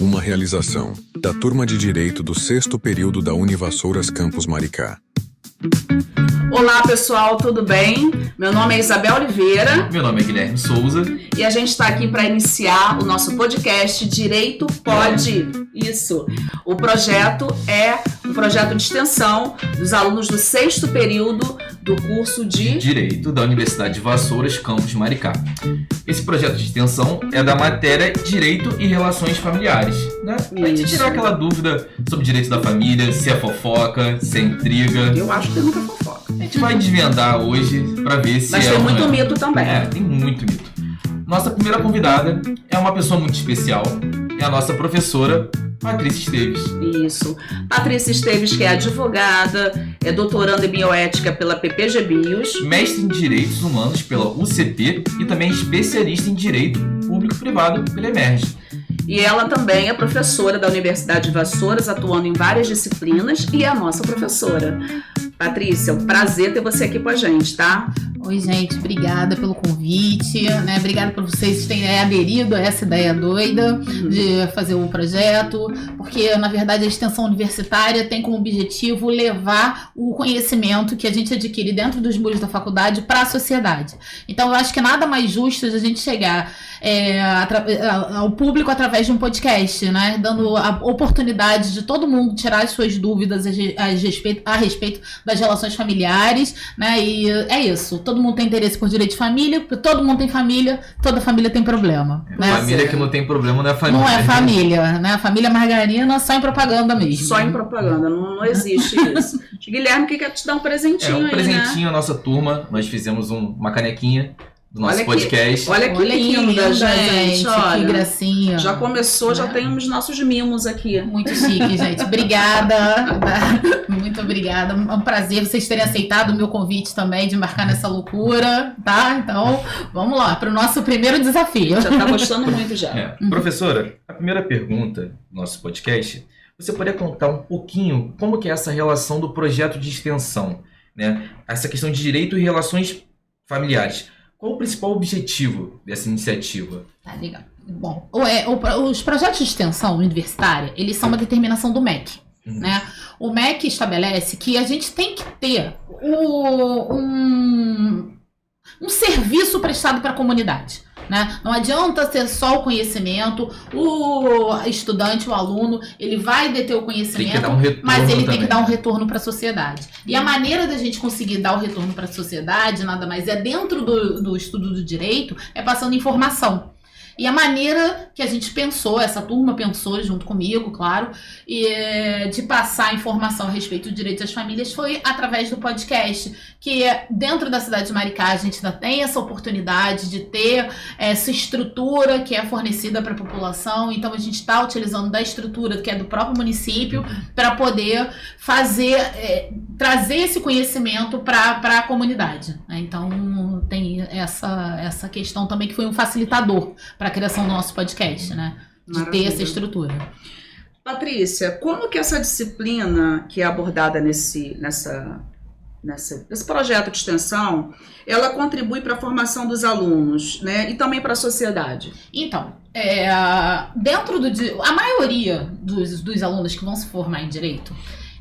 Uma realização da Turma de Direito do 6º período da Univassouras Campus Maricá. Olá pessoal, tudo bem? Meu nome é Isabel Oliveira. Meu nome é Guilherme Souza. E a gente está aqui para iniciar o nosso podcast Direito Pode. Isso. O projeto é um projeto de extensão dos alunos do 6º período do curso de Direito da Universidade de Vassouras, Campus Maricá. Esse projeto de extensão é da matéria Direito e Relações Familiares, né? Pra gente tirar aquela dúvida sobre direito da família, se é fofoca, se é intriga. Eu acho que nunca é fofoca. A gente vai desvendar hoje pra ver se Mas tem muito mito também. Tem muito mito. Nossa primeira convidada é uma pessoa muito especial, é a nossa professora Patrícia Esteves. Isso. Patrícia Esteves, que é advogada, é doutoranda em bioética pela PPG-Bios, mestre em Direitos Humanos pela UCP e também especialista em Direito Público-Privado pela Emerge. E ela também é professora da Universidade de Vassouras, atuando em várias disciplinas, e é a nossa professora. Patrícia, é um prazer ter você aqui com a gente, tá? Oi, gente, obrigada pelo convite, né? Obrigada por vocês terem aderido a essa ideia doida de fazer um projeto, porque, na verdade, a extensão universitária tem como objetivo levar o conhecimento que a gente adquire dentro dos muros da faculdade para a sociedade. Então, eu acho que nada mais justo de a gente chegar ao público através de um podcast, né? Dando a oportunidade de todo mundo tirar as suas dúvidas a respeito das relações familiares, né? E é isso. Todo mundo tem interesse por direito de família, porque todo mundo tem família, toda família tem problema. Né? Família que não tem problema não é família. Não é família, né? A família margarina só em propaganda mesmo. Só em propaganda, não existe isso. Guilherme, que quer te dar um presentinho aí, um presentinho né? à nossa turma. Nós fizemos uma canequinha do nosso podcast. Olha que linda, gente. Olha, que gracinha. Já começou, já tem os nossos mimos aqui. Muito chique, gente. Obrigada. Muito obrigada. É um prazer vocês terem aceitado o meu convite também de marcar nessa loucura, tá? Então, vamos lá, para o nosso primeiro desafio. Já tá gostando muito já. Professora, a primeira pergunta do nosso podcast, você poderia contar um pouquinho como que é essa relação do projeto de extensão, né? Essa questão de direito e relações familiares. Qual o principal objetivo dessa iniciativa? Tá, legal. Bom, os projetos de extensão universitária, eles são uma determinação do MEC, né? O MEC estabelece que a gente tem que ter um serviço prestado para a comunidade. Né? Não adianta ser só o conhecimento, o estudante, o aluno, ele vai deter o conhecimento, mas ele tem que dar um retorno para a sociedade. E a maneira da gente conseguir dar o retorno para a sociedade, nada mais é dentro do estudo do direito, é passando informação. E a maneira que a gente pensou, essa turma pensou junto comigo, claro, de passar informação a respeito do direito das famílias foi através do podcast, que dentro da cidade de Maricá a gente ainda tem essa oportunidade de ter essa estrutura que é fornecida para a população, então a gente está utilizando da estrutura que é do próprio município para poder trazer esse conhecimento para a comunidade. Né? Então tem essa questão também que foi um facilitador para a criação do nosso podcast, né? De Maravilha. ter essa estrutura. Patrícia, como que essa disciplina que é abordada nesse projeto de extensão, ela contribui para a formação dos alunos, né? E também para a sociedade? Então, a maioria dos alunos que vão se formar em direito,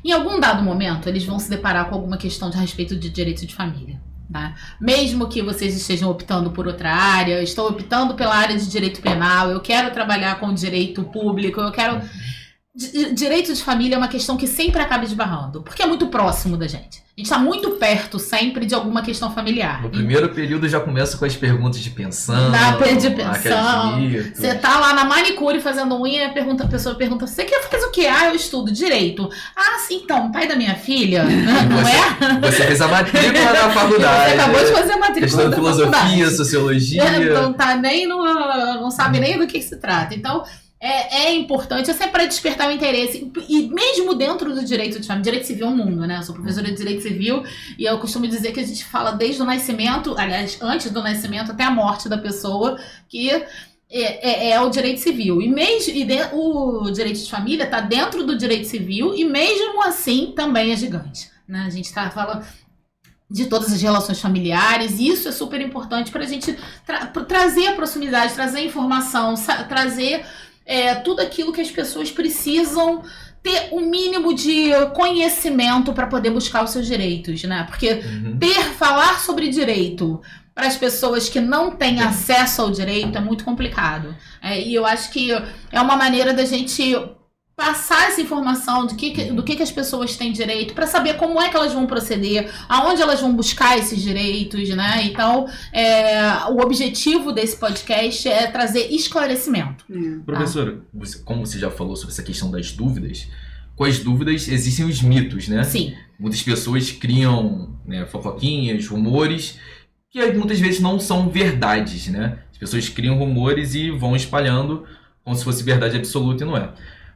em algum dado momento, eles vão se deparar com alguma questão a respeito de direito de família. Né? Mesmo que vocês estejam optando por outra área, estou optando pela área de direito penal, eu quero trabalhar com direito público, eu quero... Direito de família é uma questão que sempre acaba esbarrando, porque é muito próximo da gente. A gente está muito perto sempre de alguma questão familiar. No primeiro período já começa com as perguntas de pensão. Você tá lá na manicure fazendo unha e a pessoa pergunta: você quer fazer o quê? Eu estudo direito. Sim, então, o pai da minha filha, não é? Você fez a matrícula da faculdade. Você acabou de fazer a matrícula questão de filosofia, sociologia. Não sabe nem do que se trata. Então, é importante, é sempre para despertar o interesse. E mesmo dentro do direito de família, direito civil é um mundo, né? Eu sou professora de direito civil e eu costumo dizer que a gente fala desde o nascimento, aliás, antes do nascimento até a morte da pessoa, que é o direito civil. O direito de família está dentro do direito civil e mesmo assim também é gigante. Né? A gente fala de todas as relações familiares, e isso é super importante para a gente trazer a proximidade, trazer informação, trazer tudo aquilo que as pessoas precisam ter o mínimo de conhecimento para poder buscar os seus direitos, né? Porque falar sobre direito para as pessoas que não têm acesso ao direito é muito complicado. E eu acho que é uma maneira da gente passar essa informação do que as pessoas têm direito, para saber como é que elas vão proceder, aonde elas vão buscar esses direitos, né? Então, o objetivo desse podcast é trazer esclarecimento. Professora, como você já falou sobre essa questão das dúvidas, com as dúvidas existem os mitos, né? Sim. Muitas pessoas criam, né, fofoquinhas, rumores, que muitas vezes não são verdades, né? As pessoas criam rumores e vão espalhando como se fosse verdade absoluta e não é.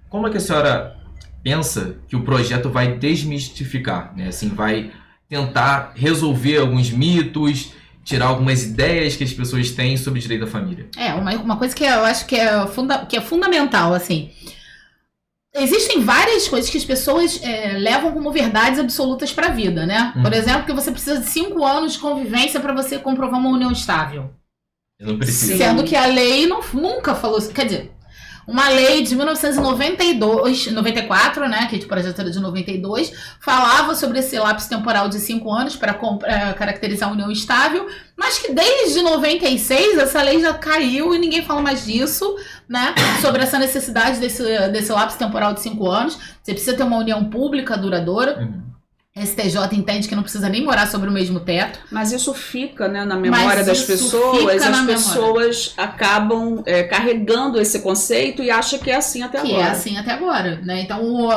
Como é que a senhora pensa que o projeto vai desmistificar, né? Assim, vai tentar resolver alguns mitos, tirar algumas ideias que as pessoas têm sobre o direito à família? Uma coisa que eu acho que é fundamental, assim. Existem várias coisas que as pessoas levam como verdades absolutas para a vida, né? Por exemplo, que você precisa de 5 anos de convivência para você comprovar uma união estável. Eu não preciso. Sendo que a lei nunca falou isso. Quer dizer, uma lei de 1994, né, que é de projeto de 92, falava sobre esse lapso temporal de 5 anos para caracterizar a união estável, mas que desde 96 essa lei já caiu e ninguém fala mais disso, né, sobre essa necessidade desse lapso temporal de 5 anos. Você precisa ter uma união pública duradoura. STJ entende que não precisa nem morar sobre o mesmo teto. Mas isso fica, né, na memória das pessoas. As pessoas acabam carregando esse conceito e acham que é assim até agora. Que é assim até agora, né? Então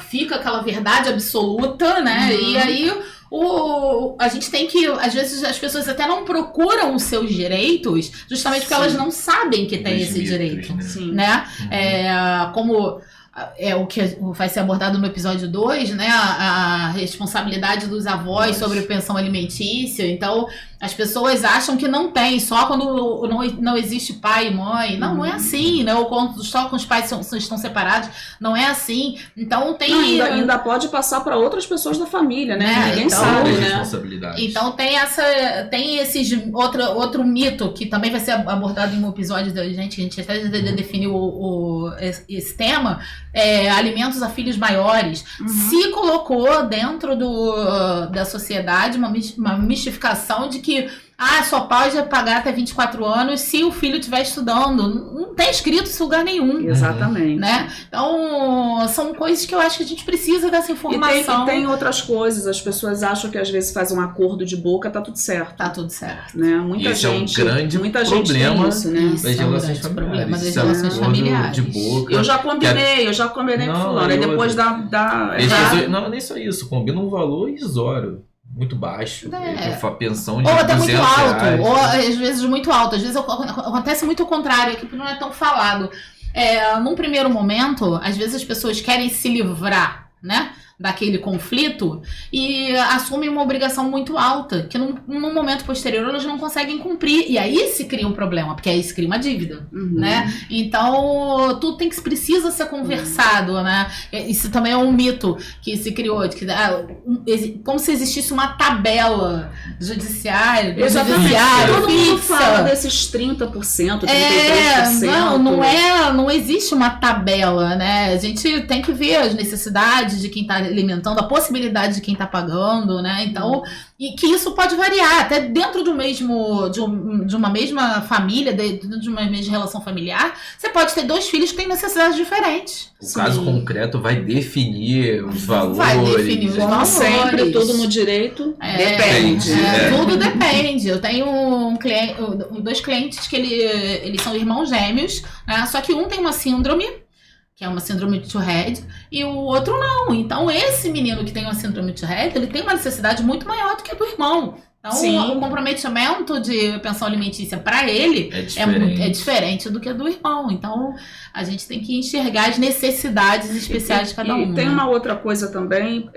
fica aquela verdade absoluta, né? E aí a gente tem que, às vezes as pessoas até não procuram os seus direitos justamente porque elas não sabem que tem esse direito, né? Como o que vai ser abordado no episódio 2, né? A responsabilidade dos avós sobre a pensão alimentícia. Então, as pessoas acham que não tem, só quando não existe pai e mãe. Não é assim, né? Ou quando só com os pais estão separados. Não é assim. Então, tem... Ainda pode passar para outras pessoas da família, né? Ninguém sabe, né? Então, tem esses outro mito que também vai ser abordado em um episódio da gente, que a gente até definiu esse tema, alimentos a filhos maiores. Se colocou dentro da sociedade uma mistificação de que só pode pagar até 24 anos se o filho estiver estudando. Não tem escrito isso em lugar nenhum. Exatamente. Né? Então, são coisas que eu acho que a gente precisa dessa informação. E tem outras coisas. As pessoas acham que às vezes faz um acordo de boca, tá tudo certo. Tá tudo certo. Né? Muita gente, é um grande problema tem isso, né? das relações familiares. Das relações familiares. De boca. Eu já combinei com fulano. Aí depois não, nem só isso. Combina um valor irrisório. Muito baixo, a pensão de ou até R$200. muito alto, ou às vezes muito alto. Às vezes acontece muito o contrário, aqui não é tão falado. Num primeiro momento, às vezes as pessoas querem se livrar, né, daquele conflito e assumem uma obrigação muito alta, que num momento posterior elas não conseguem cumprir, e aí se cria um problema, porque aí se cria uma dívida, né? Então, tudo precisa ser conversado, né? Isso também é um mito que se criou, como se existisse uma tabela judiciária, todo mundo fala desses 30%, 33%. Não existe uma tabela, né? A gente tem que ver as necessidades de quem está alimentando, a possibilidade de quem está pagando, né? Então, e que isso pode variar, até dentro de uma mesma família, dentro de uma mesma relação familiar, você pode ter 2 filhos que têm necessidades diferentes. O caso concreto vai definir os valores. Vai definir os valores. Sempre, tudo no direito depende. Tudo depende. Eu tenho 2 clientes que eles são irmãos gêmeos, né? Só que um tem uma síndrome, que é uma síndrome de Tourette, e o outro não. Então, esse menino que tem uma síndrome de Tourette, ele tem uma necessidade muito maior do que a do irmão. Então, o comprometimento de pensão alimentícia para ele é diferente do que a do irmão. Então, a gente tem que enxergar as necessidades especiais de cada um. E tem uma outra coisa também,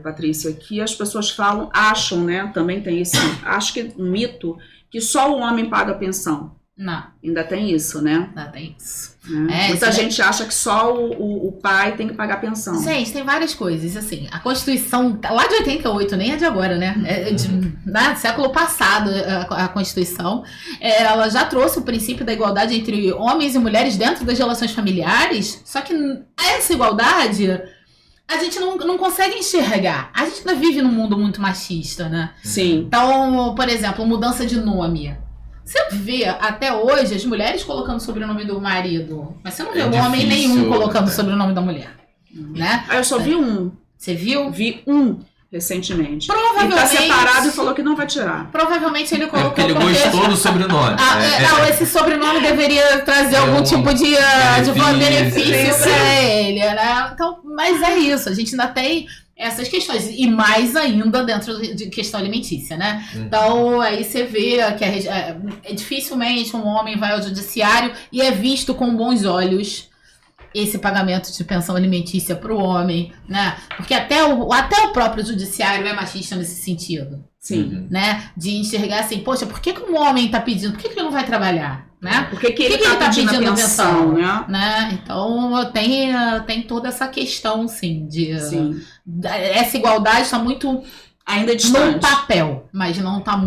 Patrícia, que as pessoas acham, né? Também tem esse, acho que um mito, que só o homem paga a pensão. Não. Ainda tem isso, né? Ainda tem isso. Muita gente acha que só o pai tem que pagar pensão. Gente, tem várias coisas. Assim, a Constituição, lá de 88, nem é de agora, né? Século passado, a Constituição, ela já trouxe o princípio da igualdade entre homens e mulheres dentro das relações familiares, só que essa igualdade a gente não consegue enxergar. A gente ainda vive num mundo muito machista, né? Sim. Então, por exemplo, mudança de nome. Você vê até hoje as mulheres colocando o sobrenome do marido, mas você não vê homem nenhum colocando o sobrenome da mulher, né? Eu só vi um. Você viu? Vi um recentemente. Provavelmente. Ele tá separado e falou que não vai tirar. Provavelmente ele colocou porque ele gostou do sobrenome. Esse sobrenome deveria trazer algum tipo de benefício pra ele, né? Então, mas é isso, a gente ainda tem essas questões, e mais ainda dentro de questão alimentícia, né? Então, aí você vê que dificilmente um homem vai ao judiciário e é visto com bons olhos esse pagamento de pensão alimentícia para o homem, né? Porque até o próprio judiciário é machista nesse sentido. Sim. Né? De enxergar assim, poxa, por que um homem está pedindo? Por que ele não vai trabalhar? Né? Por que ele tá pedindo a pensão, né? Então tem toda essa questão, sim, essa igualdade está muito ainda distante no papel, mas não está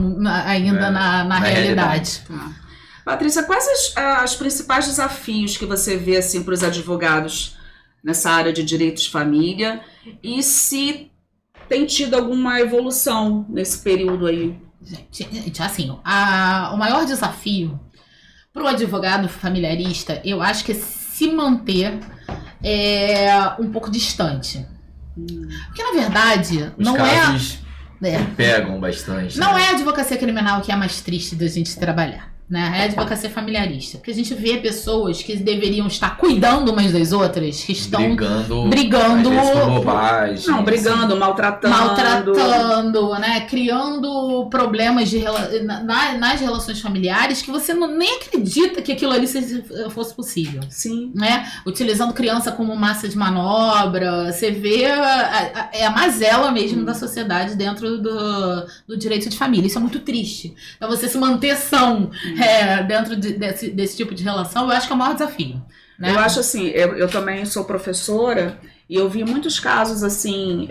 ainda na realidade. Tá. Patrícia, quais os principais desafios que você vê assim para os advogados nessa área de direito de família e se tem tido alguma evolução nesse período aí? Gente, assim, o maior desafio para o advogado familiarista, eu acho que é se manter um pouco distante. Porque, na verdade, os casos pegam bastante. Não é a advocacia criminal que é a mais triste da gente trabalhar. Né? É a advocacia familiarista. Porque a gente vê pessoas que deveriam estar cuidando umas das outras, que estão brigando bobagem. Não, brigando, maltratando, né? Criando problemas nas relações familiares que você nem acredita que aquilo ali fosse possível. Sim. Né? Utilizando criança como massa de manobra. Você vê a mazela mesmo da sociedade dentro do direito de família. Isso é muito triste. Então você se manter são dentro desse tipo de relação, eu acho que é o maior desafio. Né? Eu acho assim, eu também sou professora e eu vi muitos casos assim,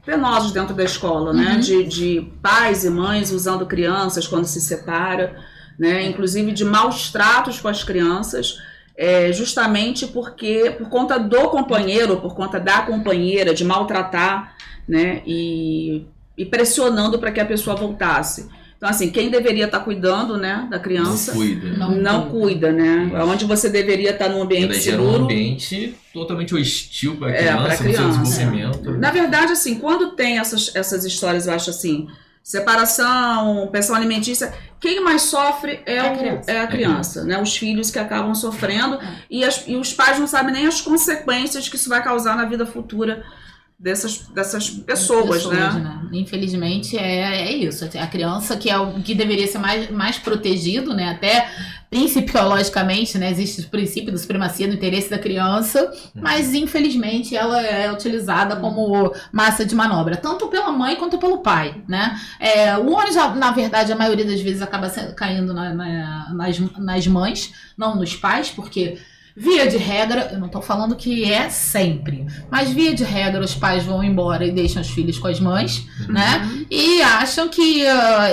penosos dentro da escola, né? De pais e mães usando crianças quando se separa, né? Inclusive de maus tratos com as crianças, justamente por conta do companheiro, por conta da companheira, de maltratar, né? E pressionando para que a pessoa voltasse. Então, assim, quem deveria estar cuidando, né, da criança não cuida, né? Onde você deveria estar num ambiente seguro. Um ambiente totalmente hostil para a criança, no seu desenvolvimento. Na verdade, assim, quando tem essas histórias, eu acho assim, separação, pensão alimentícia, quem mais sofre é a criança, né? Os filhos que acabam sofrendo e os pais não sabem nem as consequências que isso vai causar na vida futura dessas pessoas, né? Infelizmente é isso. A criança que é o que deveria ser mais protegido, né? Até principiologicamente, né? Existe o princípio da supremacia do interesse da criança, mas infelizmente ela é utilizada como massa de manobra, tanto pela mãe quanto pelo pai, né? O ônus, na verdade, a maioria das vezes acaba caindo nas mães, não nos pais, porque via de regra, eu não estou falando que é sempre, mas via de regra os pais vão embora e deixam os filhos com as mães, né? E acham que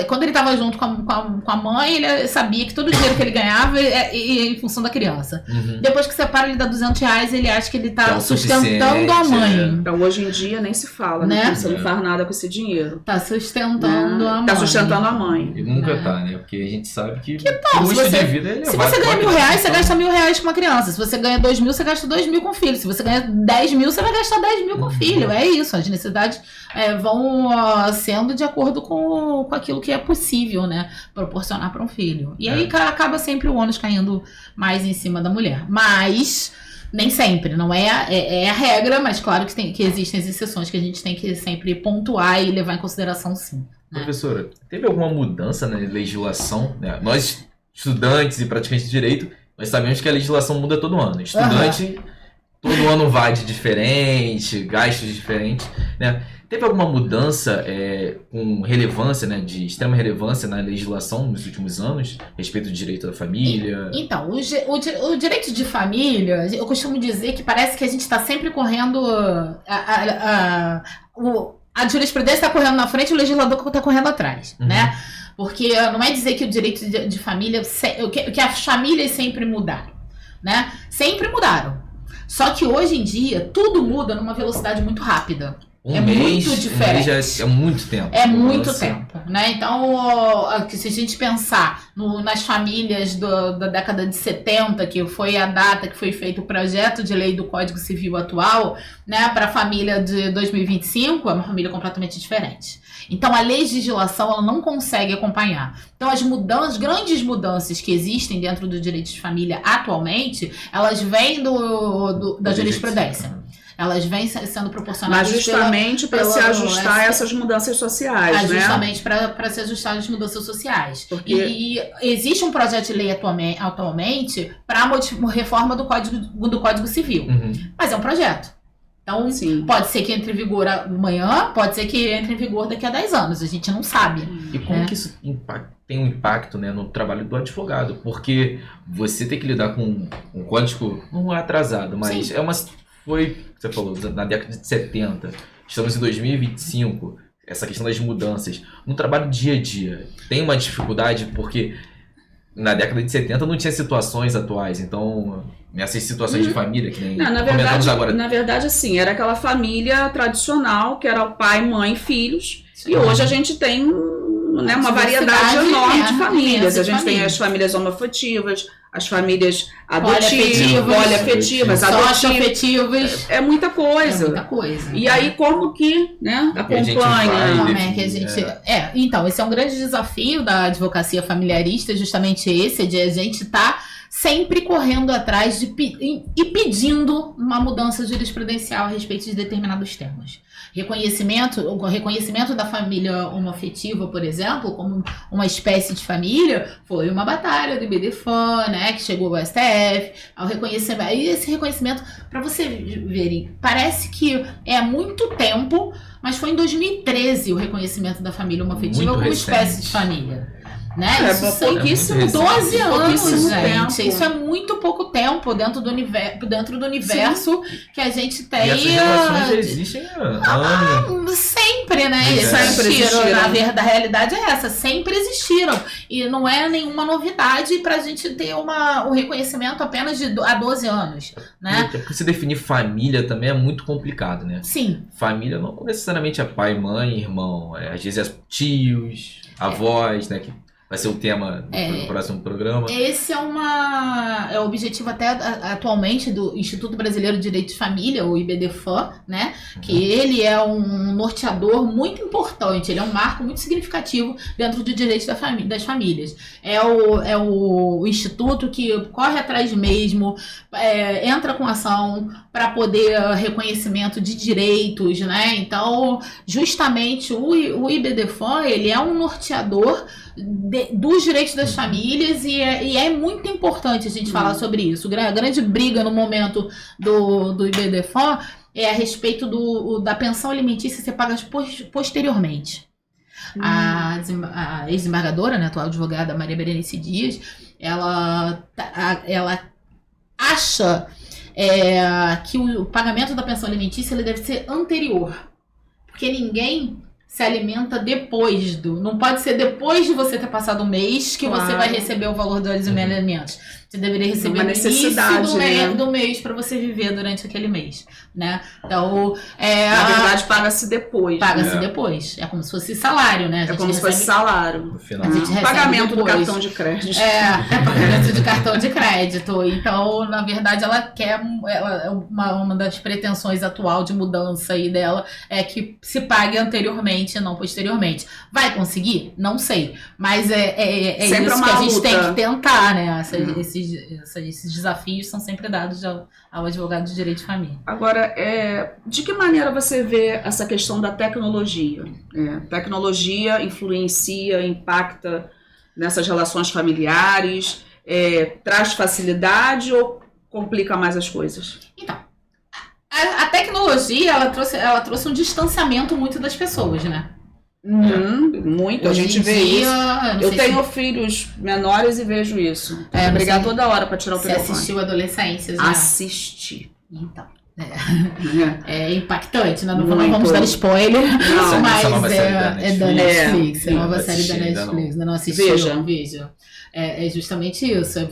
quando ele estava junto com a mãe, ele sabia que todo o dinheiro que ele ganhava ia em função da criança. Depois que separa, ele dá R$200, ele acha que ele está sustentando a mãe. Então hoje em dia nem se fala, né? Você não faz nada com esse dinheiro. Está sustentando a mãe. Está sustentando a mãe. E nunca tá, né? Porque a gente sabe que não, o custo de vida é se você ganha R$1.000, você gasta R$1.000 com uma criança. Se você ganha 2.000, você gasta 2.000 com o filho. Se você ganha 10.000, você vai gastar 10.000 com o filho. É isso. As necessidades vão sendo de acordo com aquilo que é possível, né? Proporcionar para um filho. E aí acaba sempre o ônus caindo mais em cima da mulher. Mas nem sempre. Não é a regra, mas claro que existem as exceções que a gente tem que sempre pontuar e levar em consideração, sim. Né? Professora, teve alguma mudança na legislação? Né? Nós, estudantes e praticantes de direito, nós sabemos que a legislação muda todo ano. Estudante todo ano vai de diferente, gastos diferentes, né? Teve alguma mudança com relevância, né, de extrema relevância na legislação nos últimos anos, a respeito do direito da família? Então, o direito de família, eu costumo dizer que parece que a gente está sempre correndo... A jurisprudência está correndo na frente e o legislador está correndo atrás, né? Porque não é dizer que o direito de família... que as famílias sempre mudaram, né? Sempre mudaram. Só que hoje em dia, tudo muda numa velocidade muito rápida. Muito diferente. Um mês é muito tempo. É muito tempo, né? Então, se a gente pensar nas famílias da década de 70, que foi a data que foi feito o projeto de lei do Código Civil atual, né, para a família de 2025, é uma família completamente diferente. Então, a legislação ela não consegue acompanhar. Então, as grandes mudanças que existem dentro do direito de família atualmente, elas vêm da jurisprudência. Elas vêm sendo proporcionadas. Mas justamente para se ajustar a essas mudanças sociais, né? Justamente para se ajustar às mudanças sociais. Porque... E existe um projeto de lei atualmente para a reforma do Código Civil. Mas é um projeto. Então, sim, pode ser que entre em vigor amanhã, pode ser que entre em vigor daqui a 10 anos. A gente não sabe. E como que isso tem um impacto, né, no trabalho do advogado? Porque você tem que lidar com um código não é atrasado, mas sim, você falou, na década de 70, estamos em 2025, essa questão das mudanças. No trabalho dia a dia, tem uma dificuldade porque na década de 70 não tinha situações atuais, então nessas situações de família que nem comentamos agora. Na verdade, assim, era aquela família tradicional, que era o pai, mãe, filhos, sim, e hoje a gente tem, né, uma variedade enorme de famílias. A gente tem as famílias homoafetivas, as famílias adotivas, poliafetivas, adotivas. É muita coisa. É muita coisa. E aí, como que, né, acompanha? Como é que a gente... Então, esse é um grande desafio da advocacia familiarista, justamente esse, de a gente estar sempre correndo atrás e pedindo uma mudança jurisprudencial a respeito de determinados temas. O reconhecimento da família homoafetiva, por exemplo, como uma espécie de família, foi uma batalha do IBDFAN, né, que chegou ao STF, ao reconhecimento. E esse reconhecimento, para você verem, parece que é muito tempo, mas foi em 2013 o reconhecimento da família homoafetiva como espécie de família. Né? Isso pouquíssimo, 12 anos, gente. Isso é muito pouco tempo dentro do universo que a gente tem. E essas relações já existem há anos. Sempre, né? Sempre existiram. Na verdade, a realidade é essa, sempre existiram. E não é nenhuma novidade pra gente ter o reconhecimento apenas há 12 anos. Né? Porque se definir família também é muito complicado, né? Sim. Família não necessariamente é pai, mãe, irmão. Às vezes é tios, avós, né? Que vai ser o tema do próximo programa. Esse é o objetivo até atualmente do Instituto Brasileiro de Direito de Família, o IBDFAN, né? Que ele é um norteador muito importante, ele é um marco muito significativo dentro do direito das famílias. É o instituto que corre atrás mesmo, entra com ação para poder reconhecimento de direitos, né? Então, justamente o IBDFAN, ele é um norteador dos direitos das famílias e é muito importante a gente falar sobre isso. A grande briga no momento do IBDFAN é a respeito da pensão alimentícia ser paga posteriormente. A ex-desembargadora, né, atual advogada Maria Berenice Dias, ela acha que o pagamento da pensão alimentícia ele deve ser anterior, porque ninguém se alimenta depois não pode ser depois de você ter passado um mês que você vai receber o valor dos alimentos. Você deveria receber no início do mês para você viver durante aquele mês, né? Então, na verdade, paga-se depois. Paga-se depois. É como se fosse salário, né? É como se fosse salário. No final. A gente recebe pagamento depois. do cartão de crédito. Pagamento de cartão de crédito. Então, na verdade, ela quer... uma das pretensões atual de mudança aí dela é que se pague anteriormente e não posteriormente. Vai conseguir? Não sei. Mas é isso que a gente tem que tentar, né? Esses desafios são sempre dados ao advogado de direito de família. Agora, de que maneira você vê essa questão da tecnologia? Tecnologia influencia, impacta nessas relações familiares, traz facilidade ou complica mais as coisas? Então, tecnologia, ela trouxe um distanciamento muito das pessoas, né? Muito, a gente vê isso. Eu tenho filhos menores e vejo isso. Tem que brigar toda hora pra tirar o telefone. Você assistiu Adolescência já? Assisti. Então. É impactante, né? Não vamos dar spoiler, mas é da Netflix, é a nova série da Netflix. Não assistiu? Veja. É justamente isso, é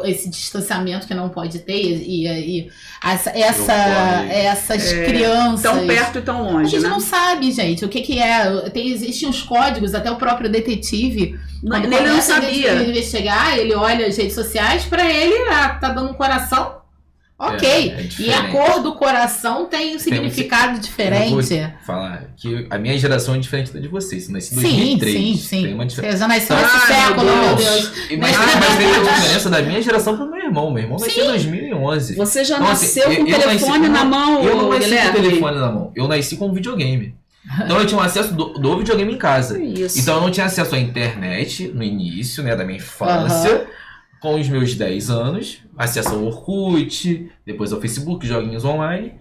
esse distanciamento que não pode ter e essas crianças tão perto e tão longe, a gente não sabe, gente, o que é. Existem os códigos, até o próprio detetive, ele não sabia investigar, ele olha as redes sociais, pra ele tá dando um coração. Ok, e a cor do coração tem um significado diferente. Eu vou falar que a minha geração é diferente da de vocês. Eu nasci em 2003. Sim. Tem uma diferença. Você já nasceu nesse século, meu Deus. Mas tem a diferença da minha geração pro meu irmão. Meu irmão nasceu em 2011. Você já nasceu com o telefone na mão, Eu não nasci com o telefone na mão. Eu nasci com um videogame. Então eu tinha um acesso do videogame em casa. Isso. Então eu não tinha acesso à internet no início, né, da minha infância. Com os meus 10 anos, acesso ao Orkut, depois ao Facebook, joguinhos online.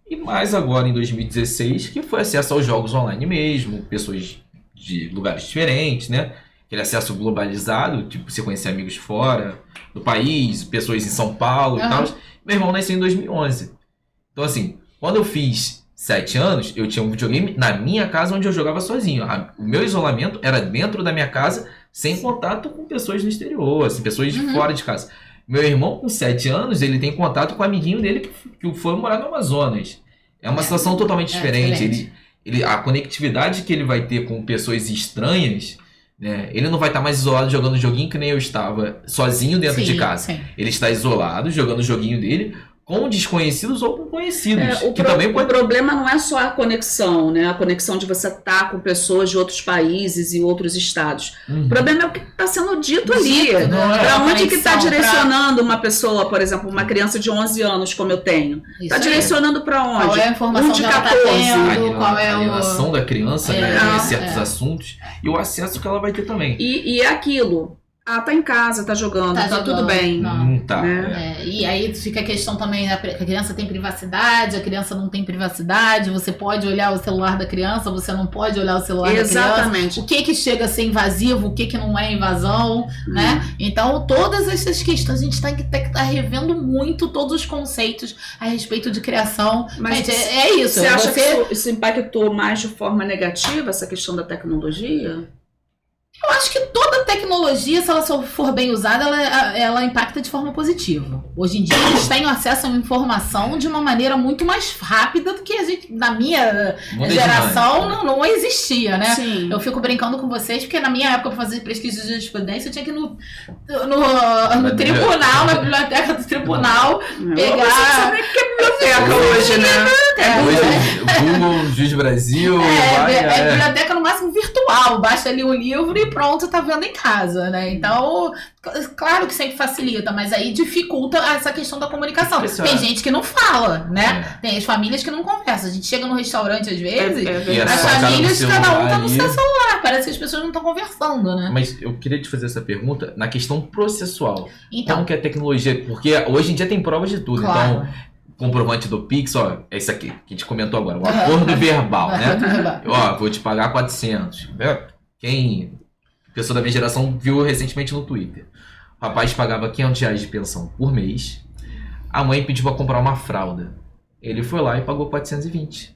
E mais agora em 2016, que foi acesso aos jogos online mesmo, pessoas de lugares diferentes, né? Aquele acesso globalizado, tipo, você conhecer amigos fora do país, pessoas em São Paulo e tal. Meu irmão nasceu em 2011. Então assim, quando eu fiz 7 anos, eu tinha um videogame na minha casa onde eu jogava sozinho. O meu isolamento era dentro da minha casa, sem contato com pessoas no exterior, assim, pessoas de fora de casa. Meu irmão, com 7 anos, ele tem contato com o amiguinho dele que foi morar no Amazonas. É uma situação totalmente diferente. A conectividade que ele vai ter com pessoas estranhas, né, ele não vai estar mais isolado jogando joguinho que nem eu estava, sozinho dentro de casa. Ele está isolado, jogando o joguinho dele, com desconhecidos ou com conhecidos. O problema não é só a conexão, né? A conexão de você estar com pessoas de outros países e outros estados. O problema é o que está sendo dito ali. Para onde que está direcionando uma pessoa, por exemplo, uma criança de 11 anos, como eu tenho? Está direcionando para onde? Qual é a informação que ela está tendo? Qual é a relação da criança, né, em certos assuntos e o acesso que ela vai ter também. E é aquilo. Tá em casa, tá jogando, tá tudo bem. Tá. Né? E aí fica a questão também, a criança tem privacidade, a criança não tem privacidade, você pode olhar o celular da criança, você não pode olhar o celular da criança. O que chega a ser invasivo, o que não é invasão, né? Então, todas essas questões, a gente tem que estar revendo muito todos os conceitos a respeito de criação. Mas gente, é isso. Você acha que isso impactou mais de forma negativa, essa questão da tecnologia? Eu acho que toda tecnologia, se ela for bem usada, ela impacta de forma positiva. Hoje em dia, eles têm acesso a uma informação de uma maneira muito mais rápida do que a gente, na minha geração, não existia, né? Sim. Eu fico brincando com vocês, porque na minha época, para fazer pesquisa de jurisprudência, eu tinha que ir no tribunal, na biblioteca do tribunal, pegar... Você sabe que é biblioteca hoje, né? Hoje, Google, Juiz Brasil... É biblioteca no máximo virtual, baixa ali um livro e pronto, tá vendo em casa, né? Então, claro que sempre facilita, mas aí dificulta essa questão da comunicação. Tem gente que não fala, né? Tem as famílias que não conversam. A gente chega no restaurante às vezes, as famílias, cada um tá no seu celular. Parece que as pessoas não estão conversando, né? Mas eu queria te fazer essa pergunta na questão processual. Então, como que é a tecnologia? Porque hoje em dia tem provas de tudo, então... Comprovante do Pix, ó, é isso aqui que a gente comentou agora, o acordo verbal, né? Ó, vou te pagar 400. Pessoa da minha geração viu recentemente no Twitter. O rapaz pagava R$500 de pensão por mês. A mãe pediu pra comprar uma fralda. Ele foi lá e pagou 420.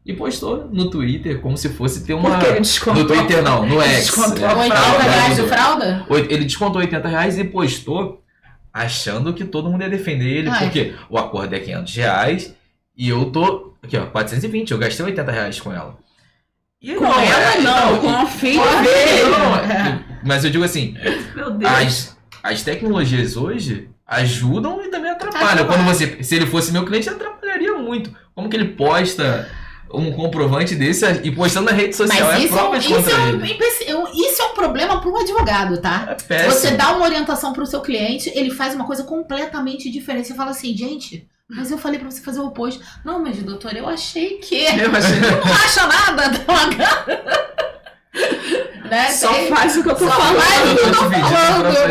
E postou no Twitter como se fosse ter uma... No Twitter não, no X. Descontou R$80 de fralda? Ele descontou R$80 e postou achando que todo mundo ia defender ele, porque o acordo é R$500 e eu tô... Aqui, ó, 420. Eu gastei R$80 com ela. E com ela não, com a filha dele. Mas eu digo assim, meu Deus. As tecnologias hoje ajudam e também atrapalham. Se ele fosse meu cliente, atrapalharia muito. Como que ele posta um comprovante desse e postando na rede social? Mas isso é um problema para um advogado, tá? Você dá uma orientação para o seu cliente, ele faz uma coisa completamente diferente. Você fala assim, gente... Mas eu falei pra você fazer o oposto. Não, mas doutor, eu achei que... Não acha nada, né? Só faz o que eu tô falando.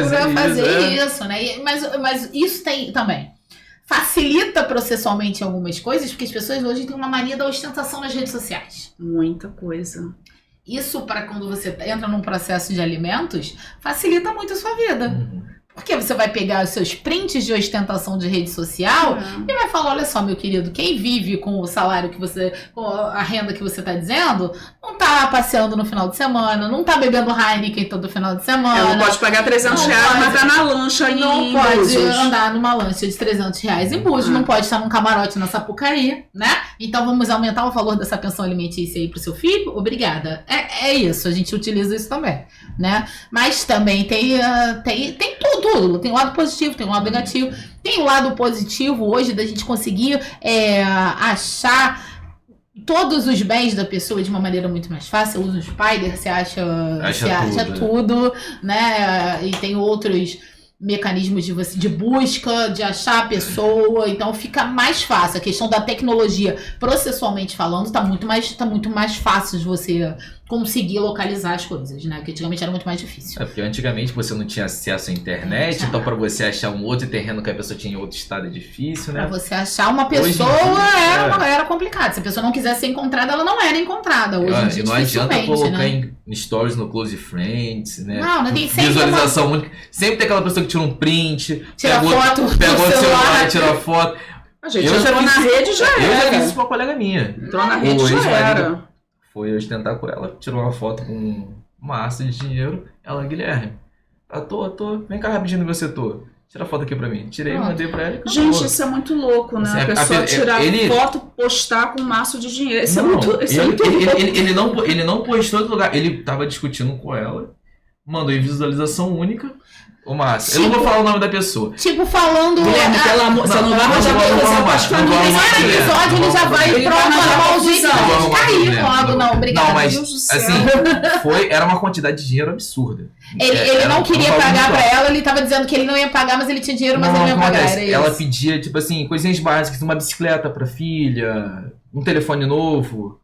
Pra fazer isso, né? Mas isso tem também. facilita processualmente algumas coisas, porque as pessoas hoje têm uma mania da ostentação nas redes sociais. Muita coisa. Isso, para quando você entra num processo de alimentos, facilita muito a sua vida. Porque você vai pegar os seus prints de ostentação de rede social e vai falar, olha só, meu querido, quem vive com o salário que você, com a renda que você tá dizendo, não tá passeando no final de semana, não tá bebendo Heineken todo final de semana. Não pode pagar R$300, mas tá na lancha em Não pode andar numa lancha de R$300 em Búzios, não pode estar num camarote na Sapucaí, né? Então vamos aumentar o valor dessa pensão alimentícia aí pro seu filho? Obrigada. É isso, a gente utiliza isso também, né? Mas também tem tudo. Tem o lado positivo, tem o lado negativo. Tem o lado positivo hoje da gente conseguir achar todos os bens da pessoa de uma maneira muito mais fácil. Usa o Spider, você acha tudo, né? E tem outros mecanismos de busca, de achar a pessoa, então fica mais fácil. A questão da tecnologia, processualmente falando, tá muito mais fácil de você conseguir localizar as coisas, né? Porque antigamente era muito mais difícil. Porque antigamente você não tinha acesso à internet, então para você achar um outro terreno que a pessoa tinha em outro estado é difícil, né? Para você achar uma pessoa era complicado. Se a pessoa não quisesse ser encontrada, ela não era encontrada. Hoje em dia, não adianta colocar em stories no Close Friends, né? Não tem sempre visualização única. Sempre tem aquela pessoa que tira um print, tira foto, pega o celular, tira foto. A gente entrou na rede já era. Eu já fiz isso com uma colega minha. Entrou na rede já era. Foi ostentar com ela, tirou uma foto com uma massa de dinheiro. Ela, Guilherme, tô. Vem cá rapidinho no meu setor. Tira a foto aqui pra mim. Tirei, mandei pra ela. Gente, isso é muito louco, né? A pessoa tirar foto, postar com um maço de dinheiro. Isso é muito louco. Ele não postou em outro lugar. Ele tava discutindo com ela, mandou em visualização única. O Márcio, eu não vou falar o nome da pessoa. falando... Guilherme, pelo amor, você não vai arranjar pra você apaixonar. No primeiro episódio ele já vai pronto, o jeito de cair logo. Não, obrigada. Não, mas, assim, era uma quantidade de dinheiro absurda. Ele não queria pagar pra ela, ele tava dizendo que ele não ia pagar, mas ele tinha dinheiro, mas ele não ia pagar. Ela pedia, tipo assim, coisinhas básicas, uma bicicleta pra filha, um telefone novo,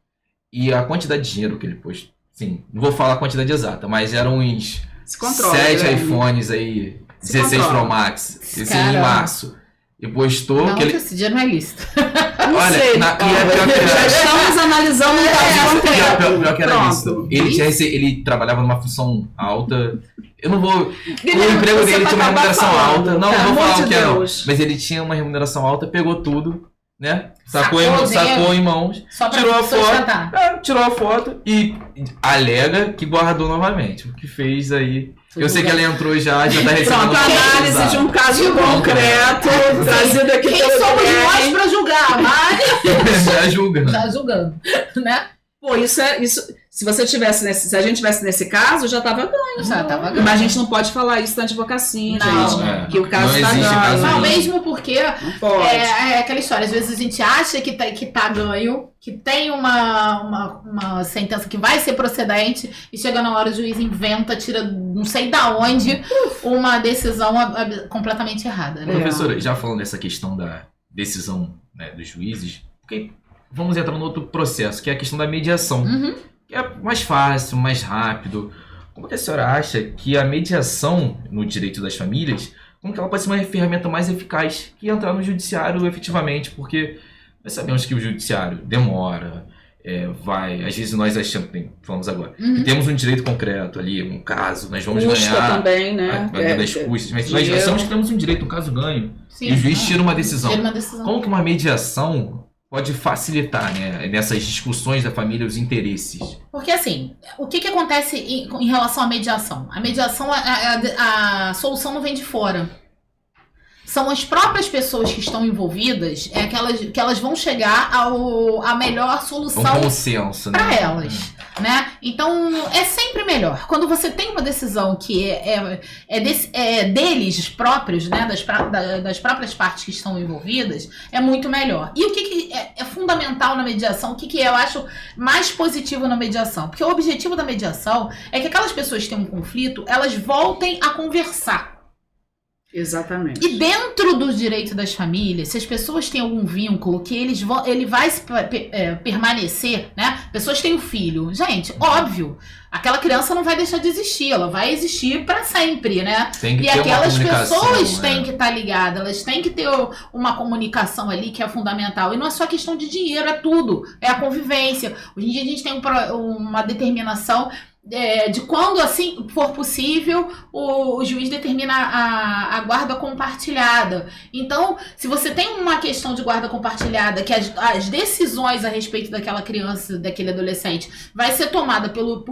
e a quantidade de dinheiro que ele pôs, sim, não vou falar a quantidade exata, mas eram uns... 7 iPhones aí, 16 Pro Max, esse em março. E postou não, que ele... esse dia não é lícito. Olha, já estamos analisando o caso. Pior que era isso. Ele trabalhava numa função alta. Eu não vou... O emprego dele tinha uma remuneração alta. Não vou falar o que é, não. Mas ele tinha uma remuneração alta, pegou tudo, né? Sacou em mãos, tirou a foto e alega que guardou novamente. O que fez aí... Eu sei que ela entrou já tá recebendo... Pronto, análise de um caso concreto, trazido aqui pelo Quem somos nós pra julgar, mas... Já julgando. Já julgando, né? Pô, isso... Se a gente tivesse nesse caso, já tava ganho. Já tava ganho. Mas a gente não pode falar isso na advocacia, gente. Que o caso não tá ganho. Não, mesmo porque é aquela história. Às vezes a gente acha que tá ganho, que tem uma sentença que vai ser procedente, e chega na hora o juiz inventa, tira não sei da onde, uma decisão completamente errada. Né? Professora, já falando dessa questão da decisão, né, dos juízes, porque vamos entrar no outro processo, que é a questão da mediação. Que é mais fácil, mais rápido. Como que a senhora acha que a mediação no direito das famílias, como que ela pode ser uma ferramenta mais eficaz que entrar no judiciário efetivamente? Porque nós sabemos que o judiciário demora, às vezes nós achamos, falamos agora, que temos um direito concreto ali, um caso, nós vamos ganhar também, né? das custas, mas nós achamos que temos um direito, um caso ganho. Sim, e o juiz tira uma decisão. Como que uma mediação pode facilitar, né, nessas discussões da família, os interesses? Porque assim, o que acontece em relação à mediação? A mediação, a solução não vem de fora. São as próprias pessoas que estão envolvidas, que elas vão chegar à melhor solução para elas. Né? Então, é sempre melhor. Quando você tem uma decisão que é deles próprios, né? das próprias partes que estão envolvidas, é muito melhor. E o que é fundamental na mediação? O que eu acho mais positivo na mediação? Porque o objetivo da mediação é que aquelas pessoas que têm um conflito, elas voltem a conversar. Exatamente. E dentro do direito das famílias, se as pessoas têm algum vínculo que ele vai permanecer, né? Pessoas têm um filho. Gente, óbvio, aquela criança não vai deixar de existir, ela vai existir para sempre, né? E aquelas pessoas têm que estar ligadas, elas têm que ter uma comunicação ali que é fundamental. E não é só questão de dinheiro, é tudo. É a convivência. Hoje em dia a gente tem uma determinação de quando assim for possível o juiz determina a guarda compartilhada. Então, se você tem uma questão de guarda compartilhada, que as decisões a respeito daquela criança, daquele adolescente, vai ser tomada pelos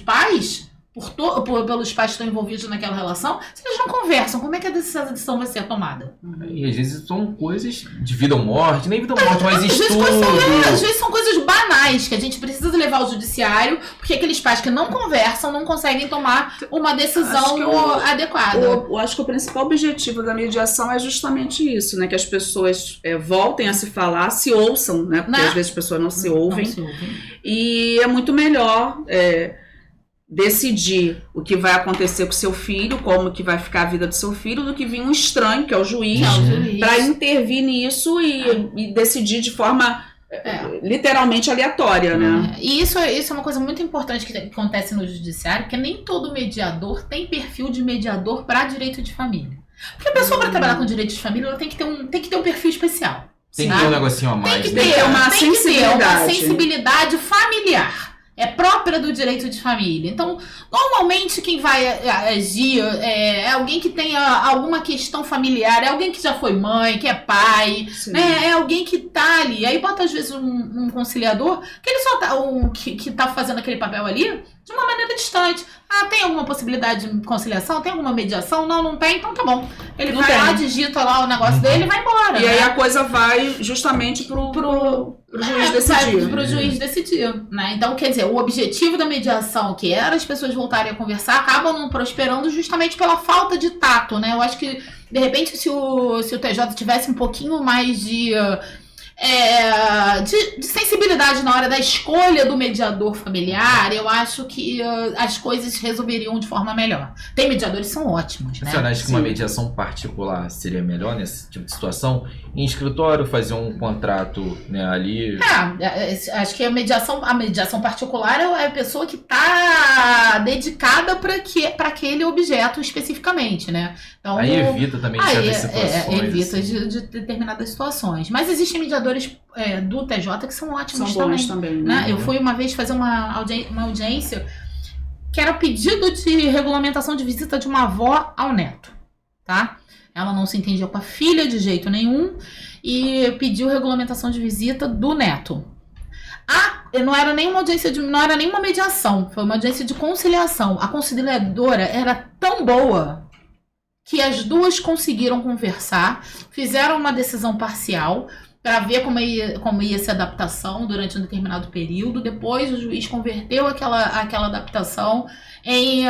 pais, pelos pais que estão envolvidos naquela relação, se eles não conversam, como é que essa decisão vai ser tomada? E às vezes são coisas de vida ou morte, nem vida ou morte, mas estudo. Às vezes são coisas banais que a gente precisa levar ao judiciário, porque aqueles pais que não conversam não conseguem tomar uma decisão adequada. Eu acho que o principal objetivo da mediação é justamente isso, né? Que as pessoas voltem a se falar, se ouçam, né? Porque às vezes as pessoas não se ouvem. E é muito melhor decidir o que vai acontecer com o seu filho, como que vai ficar a vida do seu filho, do que vir um estranho, que é o juiz, para intervir nisso e decidir de forma literalmente aleatória, né? E isso é uma coisa muito importante que acontece no judiciário, porque nem todo mediador tem perfil de mediador para direito de família. Porque a pessoa, para trabalhar com direito de família, ela tem que ter um perfil especial. Tem que ter um negocinho a mais. Tem que ter uma sensibilidade familiar. É própria do direito de família. Então, normalmente quem vai agir é alguém que tenha alguma questão familiar, é alguém que já foi mãe, que é pai, né? É alguém que tá ali. Aí bota às vezes um conciliador, que ele só tá, que tá fazendo aquele papel ali de uma maneira distante. Tem alguma possibilidade de conciliação? Tem alguma mediação? Não tem, então tá bom. Ele vai lá, digita lá o negócio dele e vai embora. E aí a coisa vai justamente pro juiz decidir. Pro juiz decidir, né? Então, quer dizer, o objetivo da mediação, que era as pessoas voltarem a conversar, acabam não prosperando justamente pela falta de tato, né? Eu acho que, de repente, se o TJ tivesse um pouquinho mais de sensibilidade na hora da escolha do mediador familiar, eu acho que as coisas resolveriam de forma melhor. Tem mediadores que são ótimos, né? Você acha que uma mediação particular seria melhor nesse tipo de situação? Em escritório, fazer um contrato, né, ali? Acho que a mediação particular é a pessoa que está dedicada para aquele objeto especificamente, né? Então, aí evita também certas situações. Evita assim. de determinadas situações. Mas existem mediadores do TJ que são ótimos também, né? Eu fui uma vez fazer uma audiência que era pedido de regulamentação de visita de uma avó ao neto, tá? Ela não se entendia com a filha de jeito nenhum e pediu regulamentação de visita do neto. Não era nem uma audiência, não era nem uma mediação, foi uma audiência de conciliação. A conciliadora era tão boa que as duas conseguiram conversar, fizeram uma decisão parcial para ver como ia ser a adaptação durante um determinado período. Depois o juiz converteu aquela adaptação em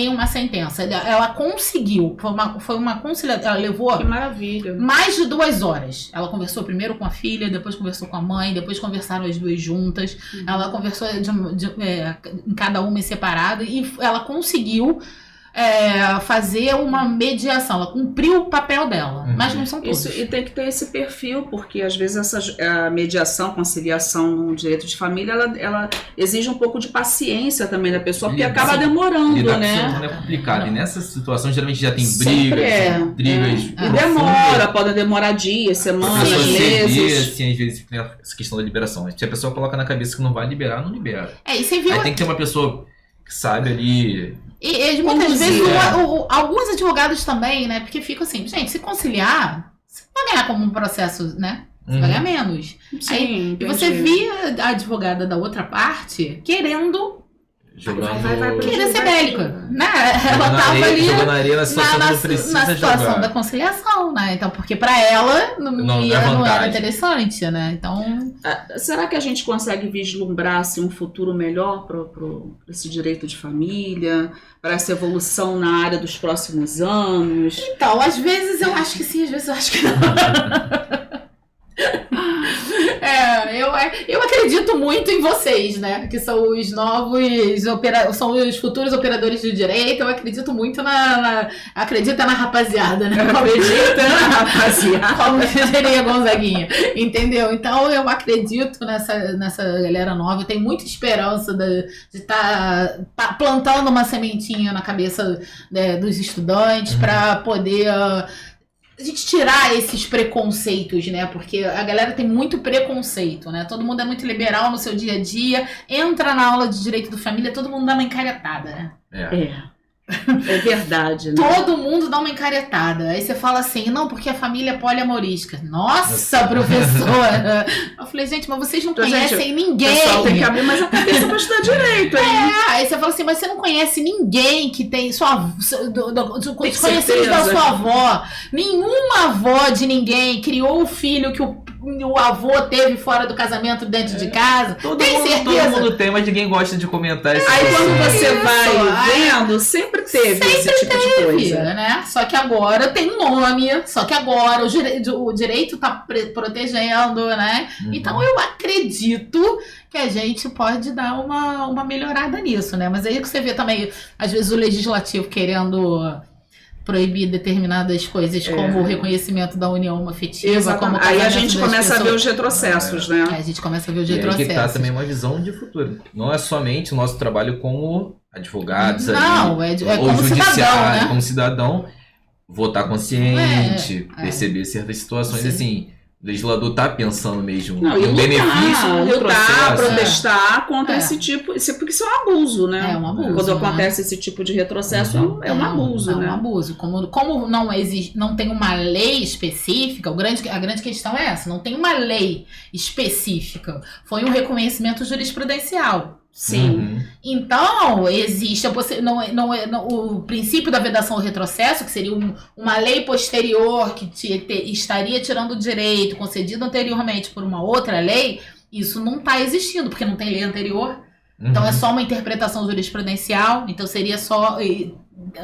uma sentença. Ela conseguiu, foi uma conciliação, ela levou que maravilha. Mais de 2 horas. Ela conversou primeiro com a filha, depois conversou com a mãe, depois conversaram as duas juntas. Ela conversou em cada uma em separado e ela conseguiu fazer uma mediação, ela cumpriu o papel dela, mas não são todos. E tem que ter esse perfil, porque às vezes a mediação, conciliação no direito de família, ela exige um pouco de paciência também da pessoa, porque acaba demorando, né? É complicado, e nessa situação geralmente já tem brigas. E demora, pode demorar dias, semanas, meses. Assim, às vezes tem essa questão da liberação. Se a pessoa coloca na cabeça que não vai liberar, não libera. E você viu? Aí tem que ter uma pessoa que sabe ali. E muitas vezes alguns advogados também, né? Porque ficam assim, gente, se conciliar, você vai ganhar como um processo, né? Você vai ganhar menos. Sim, e você via a advogada da outra parte querendo querer ser bélica, né? Ela tava ali na situação da conciliação, né? Então, porque pra ela não era interessante, né? Então, será que a gente consegue vislumbrar assim, um futuro melhor para esse direito de família, para essa evolução na área dos próximos anos? Então, às vezes eu acho que sim, às vezes eu acho que não. Eu acredito muito em vocês, né? Que são os novos, são os futuros operadores do direito. Eu acredito muito acredita na rapaziada, né? Acredita na rapaziada. Como diria Gonzaguinha. Entendeu? Então eu acredito nessa galera nova. Eu tenho muita esperança de estar plantando uma sementinha na cabeça dos estudantes para poder a gente tirar esses preconceitos, né? Porque a galera tem muito preconceito, né? Todo mundo é muito liberal no seu dia a dia, entra na aula de direito da família, todo mundo dá uma encaretada, né? É verdade, né? Todo mundo dá uma encaretada. Aí você fala assim, não, porque a família é poliamorística. Nossa, professora! Eu falei, gente, mas vocês não conhecem ninguém. O pessoal tem que abrir mais a cabeça pra estudar direito, hein? Aí você fala assim, mas você não conhece ninguém que tem conhecidos da sua avó. Nenhuma avó de ninguém criou o filho que o avô teve fora do casamento dentro de casa. Todo mundo tem, mas ninguém gosta de comentar isso. Aí quando você vai vendo, sempre teve esse tipo de coisa. Né? Só que agora tem um nome, só que agora o direito tá protegendo, né? Então eu acredito que a gente pode dar uma melhorada nisso, né? Mas aí que você vê também, às vezes, o legislativo querendo proibir determinadas coisas, como o reconhecimento da união afetiva. Como aí a gente começa a ver os retrocessos, né? A gente começa a ver os retrocessos. E aí que tá também uma visão de futuro. Não é somente o nosso trabalho como advogados, não, ali, é como cidadão, né? Como cidadão, votar consciente, perceber certas situações, assim. O legislador está pensando mesmo no benefício, lutar, protestar contra esse tipo, porque isso é um abuso, né? É um abuso. Quando acontece esse tipo de retrocesso, é um abuso, né? É um abuso. Como não tem uma lei específica, a grande questão é essa, não tem uma lei específica. Foi um reconhecimento jurisprudencial. Sim. Então, existe o princípio da vedação ao retrocesso, que seria uma lei posterior que estaria tirando o direito concedido anteriormente por uma outra lei, isso não está existindo, porque não tem lei anterior. Então, é só uma interpretação jurisprudencial, então seria só...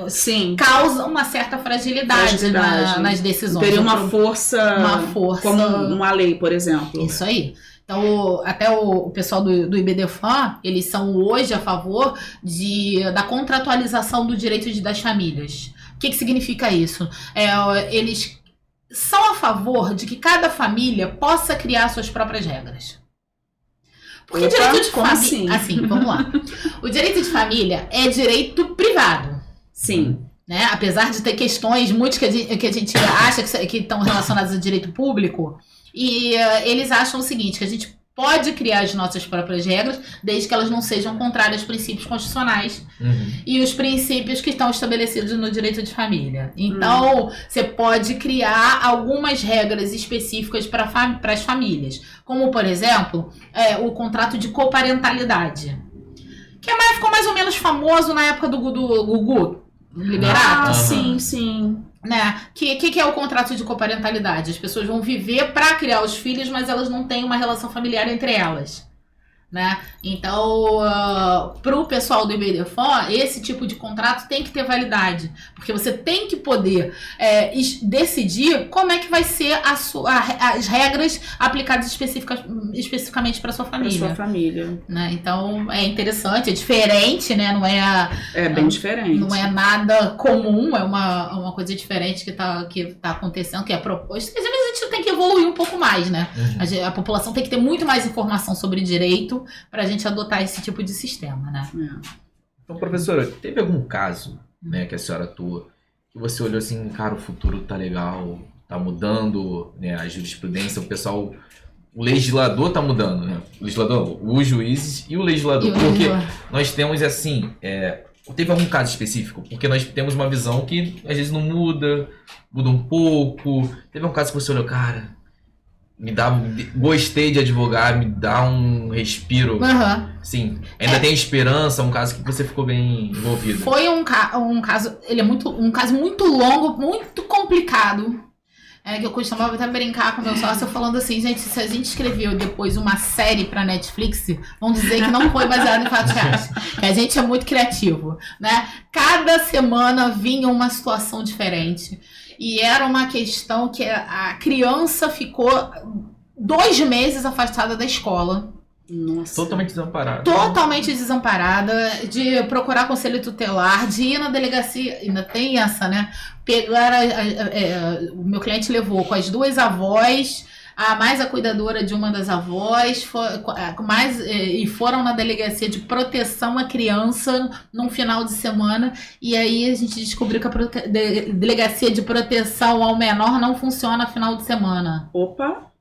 Sim. Causa uma certa fragilidade. Nas decisões. Teria uma força como uma lei, por exemplo. Isso aí. Então, até o pessoal do IBDFAN, eles são hoje a favor da contratualização do direito das famílias. O que significa isso? Eles são a favor de que cada família possa criar suas próprias regras. Porque direito de família... Assim, vamos lá. O direito de família é direito privado. Sim. Né? Apesar de ter questões muitas que a gente acha que estão relacionadas ao direito público... E eles acham o seguinte, que a gente pode criar as nossas próprias regras, desde que elas não sejam contrárias aos princípios constitucionais e os princípios que estão estabelecidos no direito de família. Então, você pode criar algumas regras específicas para as famílias, como, por exemplo, o contrato de coparentalidade, que ficou mais ou menos famoso na época do Gugu Liberato. Sim. Né? Que é o contrato de coparentalidade? As pessoas vão viver para criar os filhos, mas elas não têm uma relação familiar entre elas. Né? Então, para o pessoal do IBDFAN, esse tipo de contrato tem que ter validade, porque você tem que poder decidir como é que vai ser as regras aplicadas especificamente para sua família. Para sua família. Né? Então, é interessante, é diferente, né? Não é bem diferente. Não é nada comum, é uma coisa diferente que tá acontecendo, que é proposta. Às vezes a gente tem que evoluir um pouco mais, né? A população tem que ter muito mais informação sobre direito para a gente adotar esse tipo de sistema, né? Então, professora, teve algum caso, né, que a senhora atua, que você olhou assim, cara, o futuro tá legal, tá mudando, né, a jurisprudência, o legislador tá mudando, né? O legislador, os juízes e o legislador, porque nós temos assim, teve algum caso específico? Porque nós temos uma visão que às vezes não muda um pouco. Teve um caso que você olhou, cara, gostei de advogar, me dá um respiro. Sim, ainda tem esperança, um caso que você ficou bem envolvido. Foi um caso, ele é um caso muito longo, muito complicado. Que eu costumava até brincar com meu sócio falando assim, gente, se a gente escreveu depois uma série pra Netflix, vão dizer que não foi baseado em fatos reais. Que a gente é muito criativo, né? Cada semana vinha uma situação diferente. E era uma questão que a criança ficou 2 meses afastada da escola. Nossa. Totalmente desamparada. Totalmente desamparada, de procurar conselho tutelar, de ir na delegacia, ainda tem essa, né? Pegar o meu cliente levou com as 2 avós, mais a cuidadora de uma das avós, e foram na delegacia de proteção à criança num final de semana, e aí a gente descobriu que a delegacia de proteção ao menor não funciona final de semana. Opa!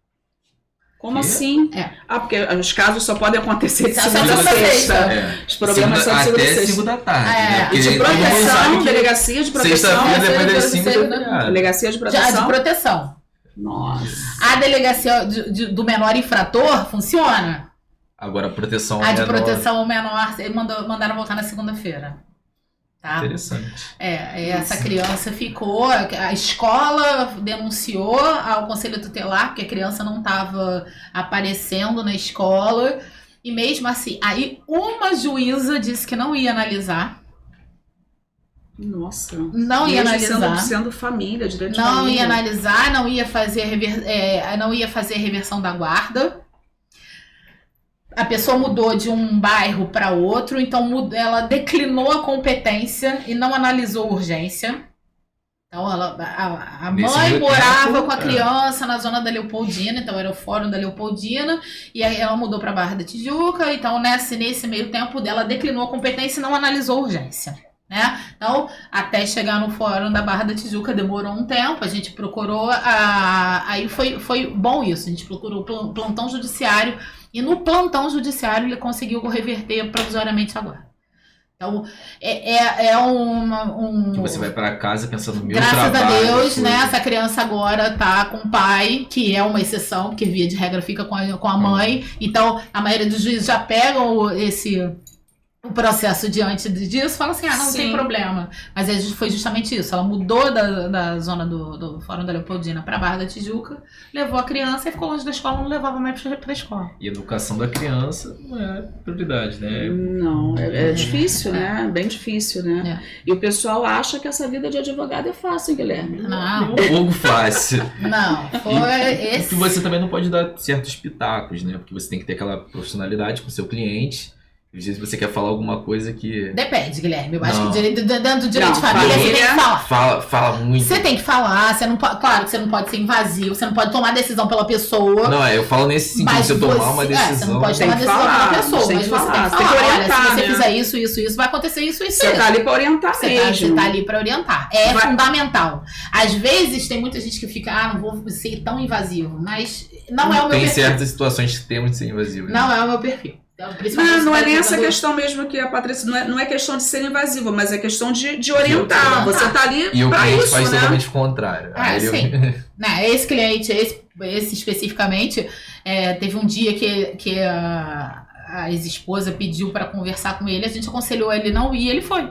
Como assim? Porque os casos só podem acontecer de segunda a sexta. Os problemas são de segunda a sexta. Até segunda tarde. E de proteção, delegacia de proteção. Sexta-feira, depois das 5 delegacia de proteção. De proteção. Nossa. A delegacia do menor infrator funciona. Agora a proteção ao menor. A de proteção ao menor, mandaram voltar na segunda-feira. Tá? Interessante. Essa criança ficou, a escola denunciou ao conselho tutelar, porque a criança não estava aparecendo na escola, e mesmo assim, aí uma juíza disse que não ia analisar. Nossa. Não ia analisar. Sendo família, direito de não família. Ia analisar, não ia fazer reversão da guarda. A pessoa mudou de um bairro para outro, então ela declinou a competência e não analisou urgência. Então a mãe morava com a criança na zona da Leopoldina, então era o fórum da Leopoldina, e aí ela mudou para Barra da Tijuca, então nesse meio tempo ela declinou a competência e não analisou urgência. Né? Então, até chegar no fórum da Barra da Tijuca demorou um tempo, a gente procurou, aí foi bom isso, a gente procurou o plantão judiciário, e no plantão judiciário ele conseguiu reverter provisoriamente a guarda. Então, que você vai para casa pensando no meu trabalho. Graças a Deus, foi... né? Essa criança agora tá com o pai, que é uma exceção, porque via de regra fica com a mãe. Então, a maioria dos juízes já pegam o processo diante disso, fala assim, não tem problema. Mas foi justamente isso, ela mudou da zona do Fórum da Leopoldina para Barra da Tijuca, levou a criança e ficou longe da escola, não levava mais para a escola. E a educação da criança não é prioridade, né? Não, é difícil, né? Bem difícil, né? E o pessoal acha que essa vida de advogado é fácil, Guilherme. Não. Pouco fácil. Não, foi que você também não pode dar certos pitacos, né? Porque você tem que ter aquela profissionalidade com o seu cliente. Às vezes você quer falar alguma coisa que... Depende, Guilherme. Eu acho que dentro do direito de família você tem que falar. Fala muito. Você tem que falar. Você não pode, claro que você não pode ser invasivo. Você não pode tomar decisão pela pessoa. Não, eu falo nesse sentido. Você tomar uma decisão... Você não pode tomar decisão pela pessoa. Mas você tem que falar. Olha, se você fizer isso, vai acontecer isso. Você tá ali pra orientar mesmo. Você tá ali pra orientar. É fundamental. Às vezes tem muita gente que fica, não vou ser tão invasivo. Mas não é o meu perfil. Tem certas situações que temos de ser invasivo. Não é o meu perfil. Não é nem essa questão mesmo que a Patrícia... Não é questão de ser invasivo, mas é questão de orientar. Você tá ali e pra isso, isso, faz né? totalmente o contrário. Sim. Esse cliente, esse especificamente, teve um dia que a ex-esposa pediu pra conversar com ele, a gente aconselhou ele não ir, ele foi.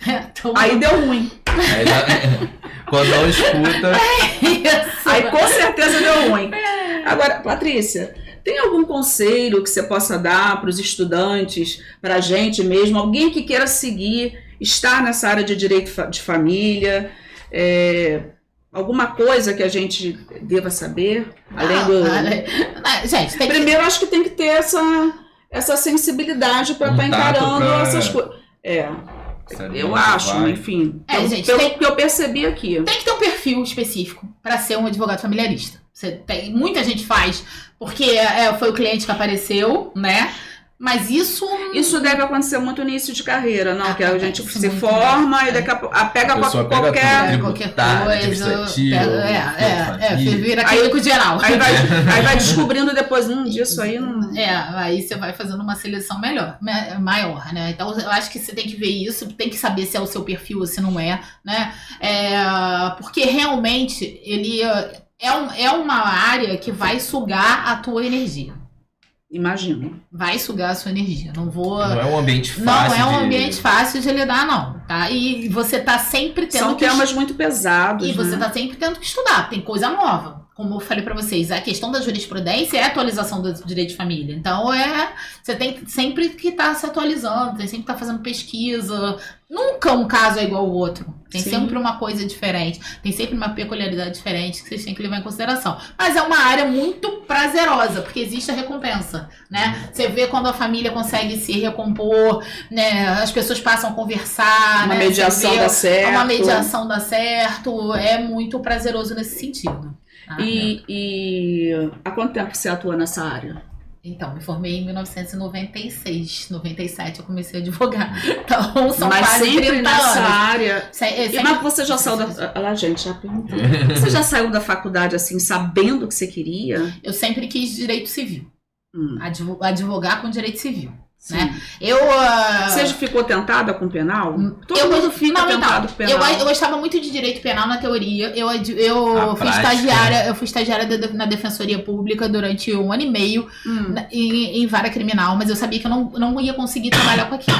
Então, aí deu ruim. Quando não escuta... Aí com certeza deu ruim. Agora, Patrícia... Tem algum conselho que você possa dar para os estudantes, para a gente mesmo, alguém que queira seguir, estar nessa área de direito de família, alguma coisa que a gente deva saber, além do... Gente, primeiro, acho que tem que ter essa sensibilidade para estar encarando essas coisas. Eu acho, enfim, pelo que eu percebi aqui. Tem que ter um perfil específico para ser um advogado familiarista. Muita gente faz porque foi o cliente que apareceu, né? Mas isso deve acontecer muito no início de carreira, não? Que a gente se forma e daqui a pouco pega qualquer coisa. Vira clínico geral. Aí vai descobrindo depois, disso aí não... Aí você vai fazendo uma seleção maior, né? Então eu acho que você tem que ver isso, tem que saber se é o seu perfil ou se não é, né? Porque realmente ele é uma área que vai sugar a tua energia. Imagino. Vai sugar a sua energia. Não é um ambiente fácil. Não é um ambiente fácil de lidar, não. Tá? E você tá sempre tendo São temas muito pesados. E você tá sempre tendo que estudar. Tem coisa nova. como eu falei para vocês, a questão da jurisprudência é a atualização do direito de família. Então, você tem sempre que estar se atualizando, tem sempre que estar fazendo pesquisa. Nunca um caso é igual ao outro. Tem sempre uma coisa diferente, tem sempre uma peculiaridade diferente que vocês têm que levar em consideração. Mas é uma área muito prazerosa, porque existe a recompensa, né? Você vê quando a família consegue se recompor, né? As pessoas passam a conversar, uma né? mediação dá certo. Uma mediação dá certo, é muito prazeroso nesse sentido. E há quanto tempo você atua nessa área? Então, me formei em 1996, 97 eu comecei a advogar. Então, são mas quase sempre 30 nessa anos. área. Sempre... Mas você já saiu da... Olha, gente, já perguntou. Você já saiu da faculdade, assim, sabendo o que você queria? Eu sempre quis direito civil. Advogar com direito civil. Né? Você já ficou tentada com penal? Todo mundo fica tentado com penal. Eu gostava muito de direito penal na teoria. Eu fui estagiária na Defensoria Pública durante 1 ano e meio em vara criminal, mas eu sabia que eu não ia conseguir trabalhar com aquilo.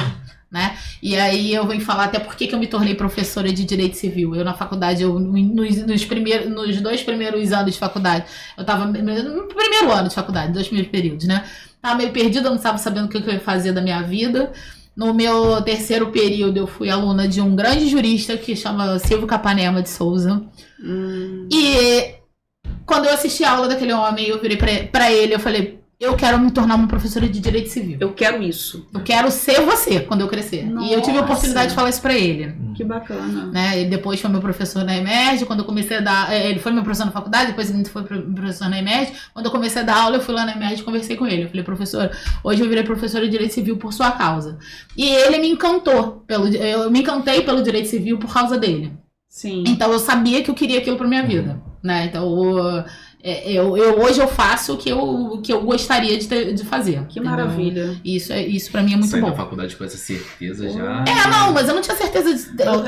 Né? E aí eu vou falar até porque que eu me tornei professora de direito civil. Eu na faculdade, nos 2 primeiros anos de faculdade, eu tava no primeiro ano de faculdade, 2 primeiros períodos, né? Tava meio perdida, não estava sabendo o que eu ia fazer da minha vida. No meu 3º período, eu fui aluna de um grande jurista que chama Silvio Capanema de Souza. E quando eu assisti a aula daquele homem, eu virei pra ele, eu falei, eu quero me tornar uma professora de direito civil. Eu quero isso. Eu quero ser você quando eu crescer. Nossa. E eu tive a oportunidade de falar isso pra ele. Que bacana. Né? Ele depois foi meu professor na EMERJ. Quando eu comecei a dar... Ele foi meu professor na faculdade, depois ele foi meu professor na EMERJ. Quando eu comecei a dar aula, eu fui lá na EMERJ e conversei com ele. Eu falei, professor, hoje eu virei professora de direito civil por sua causa. E ele me encantou. Eu me encantei pelo direito civil por causa dele. Sim. Então eu sabia que eu queria aquilo pra minha vida. Né? Então... hoje eu faço o que eu gostaria de fazer. Que maravilha. Isso pra mim é muito bom. Saí da faculdade com essa certeza já. Não, mas eu não tinha certeza de. Não,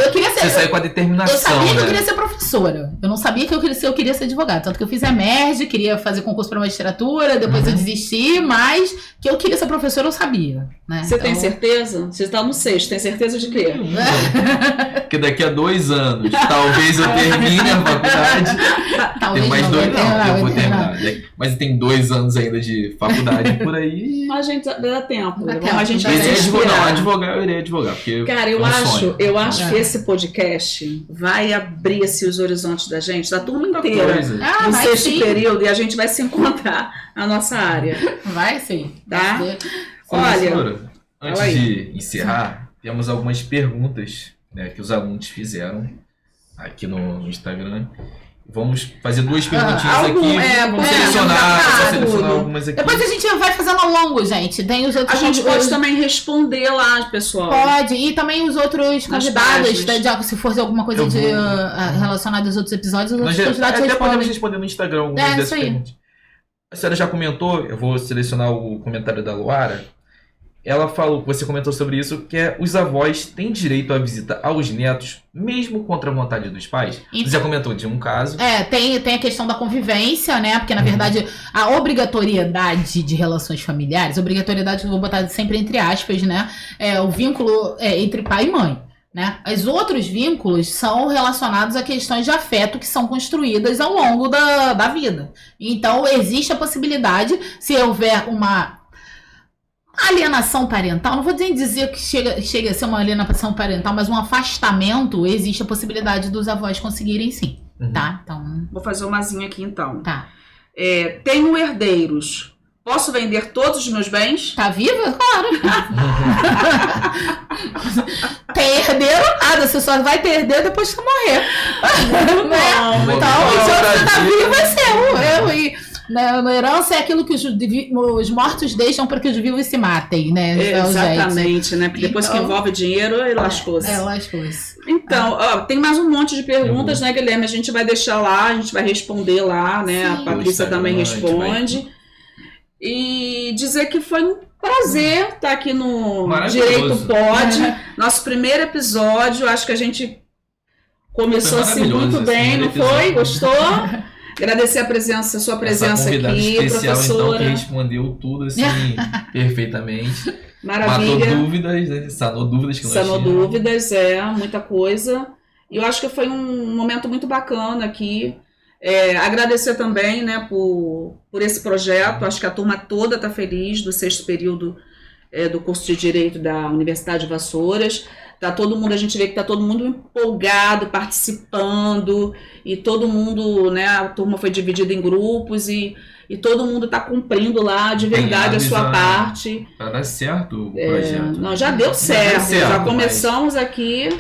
eu queria ser. Você saiu com a determinação. Eu sabia que eu né? queria ser professora. Eu não sabia que eu queria ser advogada. Tanto que eu fiz a EMERJ, queria fazer concurso pra magistratura, depois eu desisti, mas que eu queria ser professora eu sabia. Né? Você tem certeza? Você está no 6º, tem certeza de quê? Porque daqui a 2 anos, talvez eu termine a faculdade. Tem mais 2 não, eu vou terminar. Mas tem 2 anos ainda de faculdade por aí. Mas a gente dá tempo. A gente eu irei advogar. Porque cara, eu acho que esse podcast vai abrir os horizontes da gente, da turma inteira. No 6º período, e a gente vai se encontrar na nossa área. Vai sim. Tá? Olha, antes de encerrar, temos algumas perguntas, né, que os alunos fizeram aqui no Instagram. Vamos fazer 2 perguntinhas aqui. Vamos selecionar algumas aqui. Depois a gente vai fazendo ao longo, gente. Tem os outros. A gente pode também responder lá, pessoal. Pode. E também os outros convidados, se for alguma coisa relacionada aos outros episódios, os outros convidados até podemos responder no Instagram algumas dessas perguntas. A senhora já comentou, eu vou selecionar o comentário da Luara. Ela falou, você comentou sobre isso, que os avós têm direito à visita aos netos, mesmo contra a vontade dos pais. Você já comentou de um caso. Tem a questão da convivência, né? Porque, na verdade, a obrigatoriedade de relações familiares, obrigatoriedade, eu vou botar sempre entre aspas, né? O vínculo entre pai e mãe. Né? Os outros vínculos são relacionados a questões de afeto que são construídas ao longo da vida. Então, existe a possibilidade, se houver uma alienação parental, não vou dizer que chega a ser uma alienação parental, mas um afastamento, existe a possibilidade dos avós conseguirem sim, tá? Então... Vou fazer umazinha aqui então. Tá. Tenho herdeiros. Posso vender todos os meus bens? Tá viva? Claro. Tem herdeiro nada, você só vai ter herdeiro depois que você morrer. Então, se você tá vivo, é seu. Na herança é aquilo que os mortos deixam para que os vivos se matem, né? Exatamente, né? Porque depois que envolve dinheiro, lascou-se. Lascou-se. Então, tem mais um monte de perguntas, né, Guilherme? A gente vai deixar lá, a gente vai responder lá, né? Sim. A Patrícia também responde. E dizer que foi um prazer estar aqui no Direito Pode. Nosso primeiro episódio, acho que a gente começou assim muito bem, não foi? Gostou? Agradecer a sua presença aqui, especial, professora. Então, que respondeu tudo assim perfeitamente. Maravilha. Matou dúvidas, né? Sanou dúvidas que nós tínhamos. Sanou dúvidas, muita coisa. E eu acho que foi um momento muito bacana aqui. Agradecer também, né, por esse projeto. Acho que a turma toda está feliz do 6º período do curso de Direito da Universidade de Vassouras. Tá todo mundo, a gente vê que está todo mundo empolgado, participando, e todo mundo, né, a turma foi dividida em grupos e todo mundo está cumprindo lá de verdade a sua parte. Para dar certo o projeto. Não, já deu certo, já começamos aqui.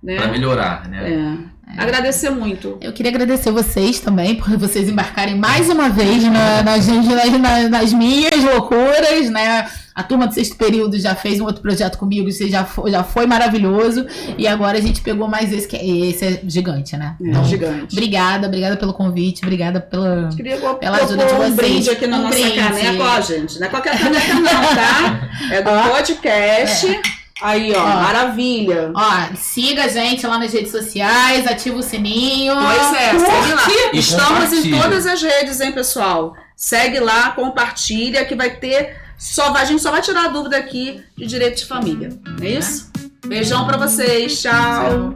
Né? Para melhorar, né? Agradecer muito. Eu queria agradecer vocês também por vocês embarcarem mais uma vez nas minhas loucuras, né? A turma do 6º período já fez um outro projeto comigo, isso já foi maravilhoso. E agora a gente pegou mais esse é gigante, né? Então, gigante. Obrigada pelo convite, obrigada pela ajuda de vocês. Um brinde aqui na nossa caneca, ó, gente. Não é qualquer caneca não, tá? É do podcast. Aí, ó, maravilha. Ó, siga a gente lá nas redes sociais, ativa o sininho. Pois é, segue lá. Estamos em compartilha. todas as redes, hein, pessoal? Segue lá, compartilha, que vai ter... a gente só vai tirar a dúvida aqui de direito de família. É isso? Beijão pra vocês. Tchau.